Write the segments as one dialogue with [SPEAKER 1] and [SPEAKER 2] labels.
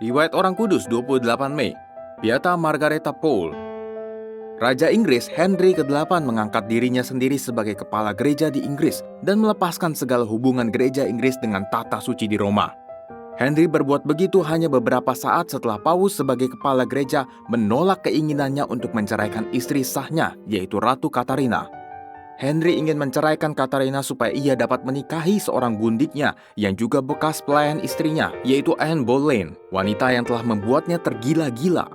[SPEAKER 1] Riwayat Orang Kudus 28 Mei, Beata Margaretha Pole. Raja Inggris Henry ke-8 mengangkat dirinya sendiri sebagai kepala gereja di Inggris dan melepaskan segala hubungan gereja Inggris dengan tata suci di Roma. Henry berbuat begitu hanya beberapa saat setelah Paus sebagai kepala gereja menolak keinginannya untuk menceraikan istri sahnya, yaitu Ratu Katarina. Henry ingin menceraikan Katarina supaya ia dapat menikahi seorang gundiknya yang juga bekas pelayan istrinya, yaitu Anne Boleyn, wanita yang telah membuatnya tergila-gila.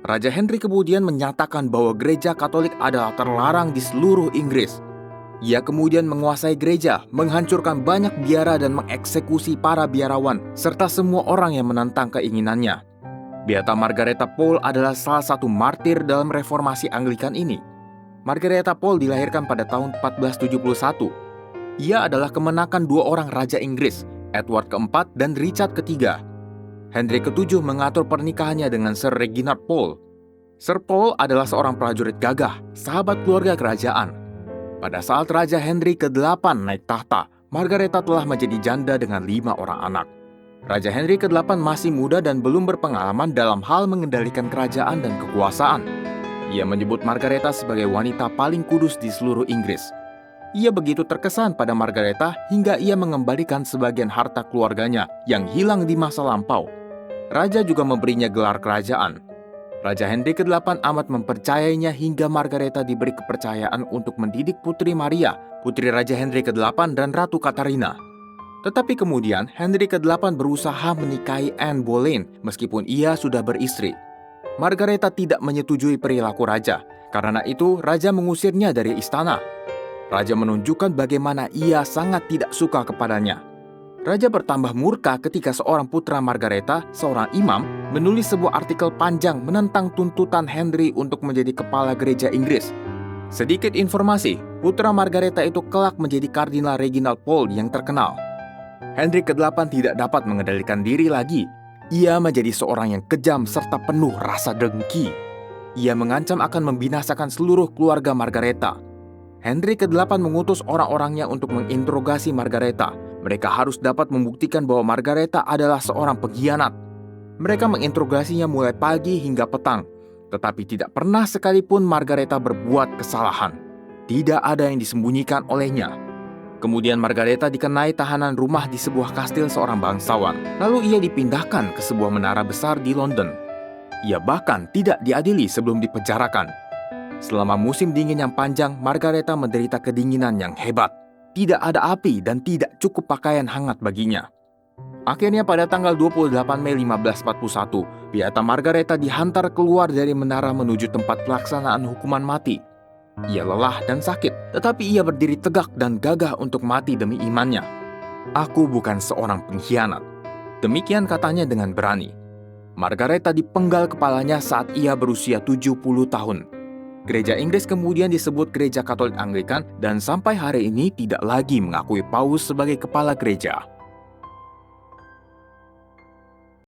[SPEAKER 1] Raja Henry kemudian menyatakan bahwa gereja Katolik adalah terlarang di seluruh Inggris. Ia kemudian menguasai gereja, menghancurkan banyak biara dan mengeksekusi para biarawan, serta semua orang yang menentang keinginannya. Beata Margaretha Pole adalah salah satu martir dalam reformasi Anglikan ini. Margaretha Pole dilahirkan pada tahun 1471. Ia adalah kemenakan dua orang Raja Inggris, Edward keempat dan Richard ketiga. Henry ke-7 mengatur pernikahannya dengan Sir Reginald Pole. Sir Pole adalah seorang prajurit gagah, sahabat keluarga kerajaan. Pada saat Raja Henry ke-8 naik tahta, Margaretha telah menjadi janda dengan 5 orang anak. Raja Henry ke-8 masih muda dan belum berpengalaman dalam hal mengendalikan kerajaan dan kekuasaan. Ia menyebut Margaretha sebagai wanita paling kudus di seluruh Inggris. Ia begitu terkesan pada Margaretha hingga ia mengembalikan sebagian harta keluarganya yang hilang di masa lampau. Raja juga memberinya gelar kerajaan. Raja Henry ke-8 amat mempercayainya hingga Margaretha diberi kepercayaan untuk mendidik Putri Maria, putri Raja Henry ke-8 dan Ratu Katarina. Tetapi kemudian Henry ke-8 berusaha menikahi Anne Boleyn meskipun ia sudah beristri. Margaretha tidak menyetujui perilaku raja. Karena itu, raja mengusirnya dari istana. Raja menunjukkan bagaimana ia sangat tidak suka kepadanya. Raja bertambah murka ketika seorang putra Margaretha, seorang imam, menulis sebuah artikel panjang menentang tuntutan Henry untuk menjadi kepala gereja Inggris. Sedikit informasi, putra Margaretha itu kelak menjadi Kardinal Reginald Pole yang terkenal. Henry ke-8 tidak dapat mengendalikan diri lagi. Ia menjadi seorang yang kejam serta penuh rasa dengki. Ia mengancam akan membinasakan seluruh keluarga Margaretha. Henry ke-8 mengutus orang-orangnya untuk menginterogasi Margaretha. Mereka harus dapat membuktikan bahwa Margaretha adalah seorang pengkhianat. Mereka menginterogasinya mulai pagi hingga petang. Tetapi tidak pernah sekalipun Margaretha berbuat kesalahan. Tidak ada yang disembunyikan olehnya. Kemudian Margaretha dikenai tahanan rumah di sebuah kastil seorang bangsawan. Lalu ia dipindahkan ke sebuah menara besar di London. Ia bahkan tidak diadili sebelum dipenjarakan. Selama musim dingin yang panjang, Margaretha menderita kedinginan yang hebat. Tidak ada api dan tidak cukup pakaian hangat baginya. Akhirnya pada tanggal 28 Mei 1541, Beata Margaretha dihantar keluar dari menara menuju tempat pelaksanaan hukuman mati. Ia lelah dan sakit, tetapi ia berdiri tegak dan gagah untuk mati demi imannya. "Aku bukan seorang pengkhianat." Demikian katanya dengan berani. Margaretha dipenggal kepalanya saat ia berusia 70 tahun. Gereja Inggris kemudian disebut Gereja Katolik Anglikan dan sampai hari ini tidak lagi mengakui Paus sebagai kepala gereja.